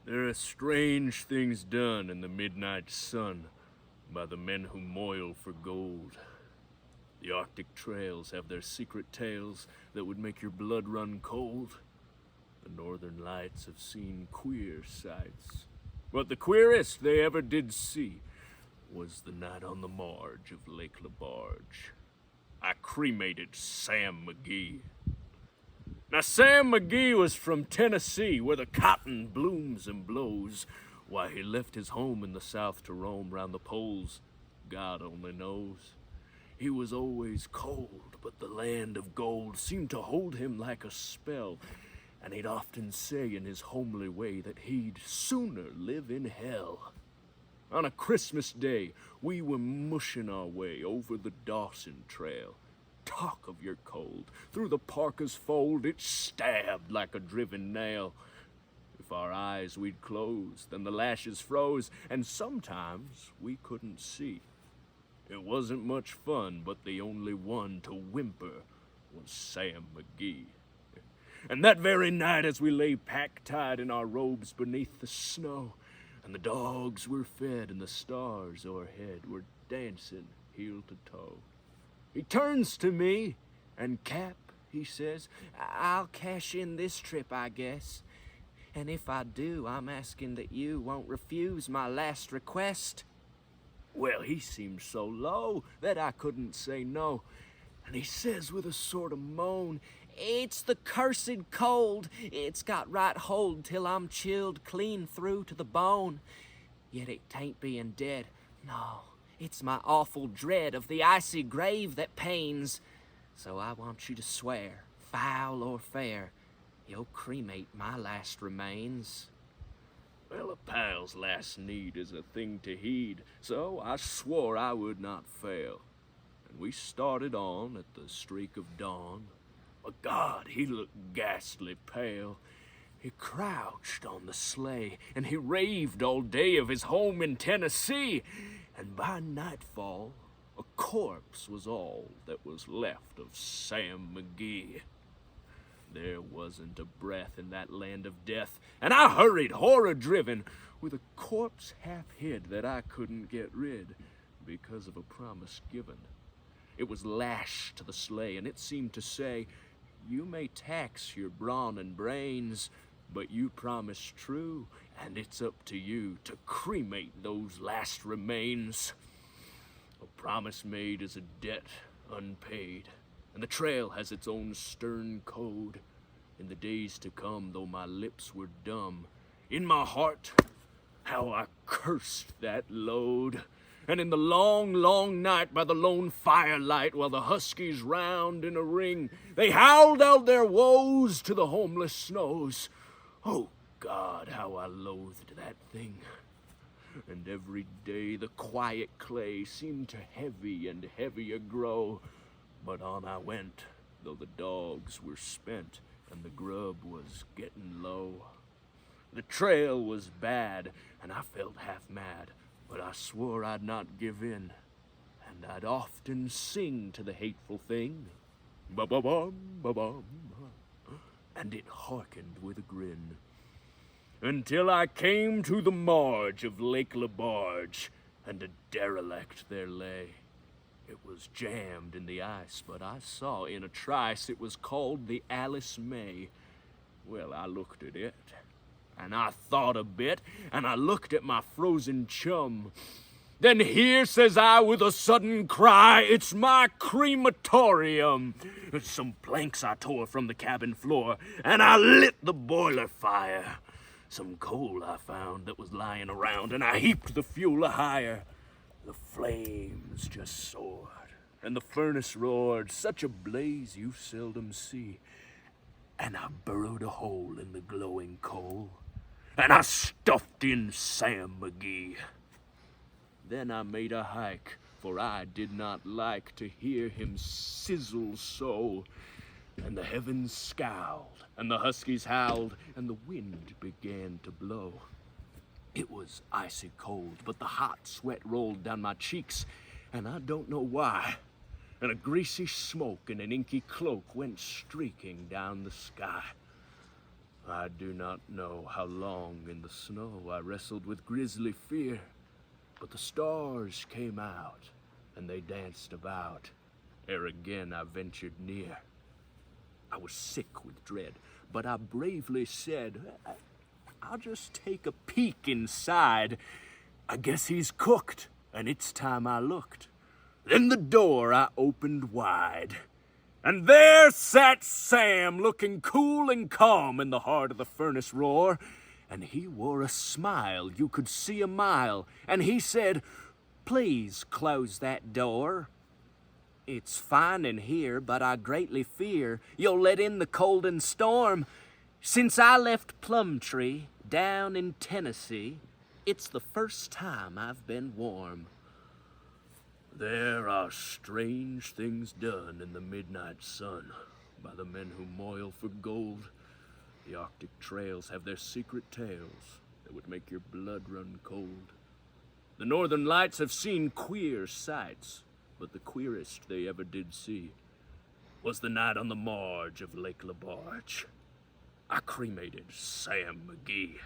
There are strange things done in the midnight sun by the men who moil for gold. The Arctic trails have their secret tales that would make your blood run cold. The northern lights have seen queer sights, but the queerest they ever did see was the night on the marge of Lake LaBarge. I cremated Sam McGee. Now, Sam McGee was from Tennessee, where the cotton blooms and blows. Why he left his home in the South to roam round the poles, God only knows. He was always cold, but the land of gold seemed to hold him like a spell, and he'd often say in his homely way that he'd sooner live in hell. On a Christmas day, we were mushing our way over the Dawson Trail. Talk of your cold, through the parka's fold it stabbed like a driven nail. If our eyes we'd close, then the lashes froze, and sometimes we couldn't see. It wasn't much fun, but the only one to whimper was Sam McGee. And that very night as we lay pack-tied in our robes beneath the snow, and the dogs were fed and the stars o'erhead were dancing heel to toe, he turns to me, and Cap, he says, I'll cash in this trip, I guess. And if I do, I'm asking that you won't refuse my last request. Well, he seemed so low that I couldn't say no. And he says with a sort of moan, It's the cursed cold. It's got right hold till I'm chilled clean through to the bone. Yet it tain't being dead, no. It's my awful dread of the icy grave that pains. So I want you to swear, foul or fair, you'll cremate my last remains. Well, a pal's last need is a thing to heed, so I swore I would not fail. And we started on at the streak of dawn. But God, he looked ghastly pale. He crouched on the sleigh, and he raved all day of his home in Tennessee. And by nightfall, a corpse was all that was left of Sam McGee. There wasn't a breath in that land of death, and I hurried, horror-driven, with a corpse half hid that I couldn't get rid because of a promise given. It was lashed to the sleigh, and it seemed to say, You may tax your brawn and brains, but you promised true, and it's up to you to cremate those last remains. A promise made is a debt unpaid, and the trail has its own stern code. In the days to come, though my lips were dumb, in my heart, how I cursed that load. And in the long, long night by the lone firelight, while the huskies round in a ring, they howled out their woes to the homeless snows. Oh, God, how I loathed that thing. And every day the quiet clay seemed to heavy and heavier grow. But on I went, though the dogs were spent and the grub was getting low. The trail was bad, and I felt half mad, but I swore I'd not give in. And I'd often sing to the hateful thing, ba-ba-bum, ba-bum, and it hearkened with a grin. Until I came to the marge of Lake LaBarge, and a derelict there lay. It was jammed in the ice, but I saw in a trice it was called the Alice May. Well, I looked at it, and I thought a bit, and I looked at my frozen chum. Then here, says I with a sudden cry, it's my crematorium. Some planks I tore from the cabin floor, and I lit the boiler fire. Some coal I found that was lying around, and I heaped the fuel higher. The flames just soared, and the furnace roared, such a blaze you seldom see. And I burrowed a hole in the glowing coal, and I stuffed in Sam McGee. Then I made a hike, for I did not like to hear him sizzle so. And the heavens scowled, and the huskies howled, and the wind began to blow. It was icy cold, but the hot sweat rolled down my cheeks, and I don't know why. And a greasy smoke in an inky cloak went streaking down the sky. I do not know how long in the snow I wrestled with grisly fear, but the stars came out, and they danced about, ere again I ventured near. I was sick with dread, but I bravely said, I'll just take a peek inside. I guess he's cooked, and it's time I looked. Then the door I opened wide, and there sat Sam, looking cool and calm in the heart of the furnace roar. And he wore a smile you could see a mile, and he said, "Please close that door. It's fine in here, but I greatly fear you'll let in the cold and storm. Since I left Plumtree down in Tennessee, it's the first time I've been warm." There are strange things done in the midnight sun by the men who moil for gold. The Arctic trails have their secret tales that would make your blood run cold. The northern lights have seen queer sights, but the queerest they ever did see was the night on the marge of Lake LaBarge. I cremated Sam McGee.